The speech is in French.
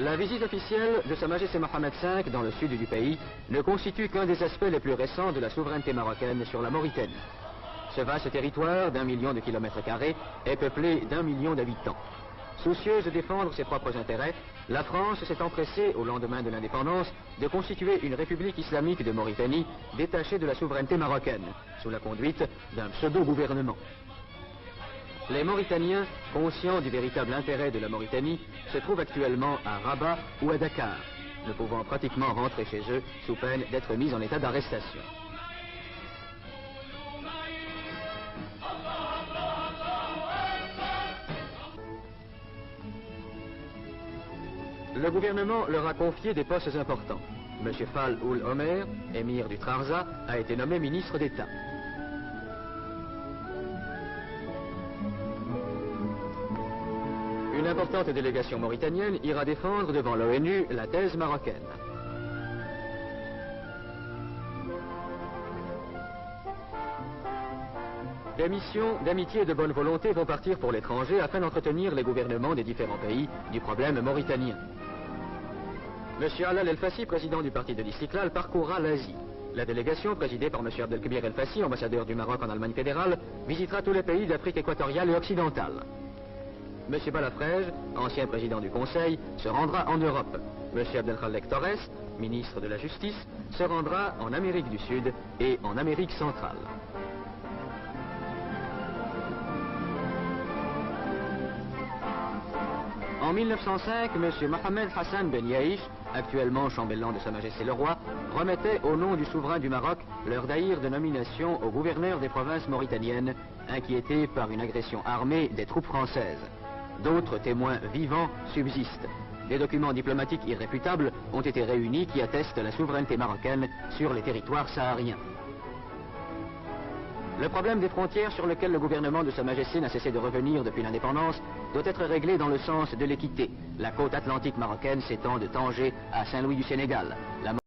La visite officielle de Sa Majesté Mohamed V dans le sud du pays ne constitue qu'un des aspects les plus récents de la souveraineté marocaine sur la Mauritanie. Ce vaste territoire d'1 million de kilomètres carrés est peuplé d'1 million d'habitants. Soucieuse de défendre ses propres intérêts, la France s'est empressée, au lendemain de l'indépendance, de constituer une république islamique de Mauritanie détachée de la souveraineté marocaine, sous la conduite d'un pseudo-gouvernement. Les Mauritaniens, conscients du véritable intérêt de la Mauritanie, se trouvent actuellement à Rabat ou à Dakar, ne pouvant pratiquement rentrer chez eux sous peine d'être mis en état d'arrestation. Le gouvernement leur a confié des postes importants. M. Fall Ould Omer, émir du Trarza, a été nommé ministre d'État. Une importante délégation mauritanienne ira défendre devant l'ONU la thèse marocaine. Des missions d'amitié et de bonne volonté vont partir pour l'étranger afin d'entretenir les gouvernements des différents pays du problème mauritanien. M. Alal El-Fassi, président du parti de l'Istiklal, parcourra l'Asie. La délégation, présidée par M. Abdelkbir El-Fassi, ambassadeur du Maroc en Allemagne fédérale, visitera tous les pays d'Afrique équatoriale et occidentale. M. Balafrège, ancien président du Conseil, se rendra en Europe. M. Abdelkhalek Torres, ministre de la Justice, se rendra en Amérique du Sud et en Amérique centrale. En 1905, M. Mohamed Hassan Ben Yaïch, actuellement chambellan de Sa Majesté le Roi, remettait au nom du souverain du Maroc leur daïr de nomination au gouverneur des provinces mauritaniennes, inquiétés par une agression armée des troupes françaises. D'autres témoins vivants subsistent. Des documents diplomatiques irréfutables ont été réunis qui attestent la souveraineté marocaine sur les territoires sahariens. Le problème des frontières sur lequel le gouvernement de Sa Majesté n'a cessé de revenir depuis l'indépendance doit être réglé dans le sens de l'équité. La côte atlantique marocaine s'étend de Tanger à Saint-Louis du Sénégal. La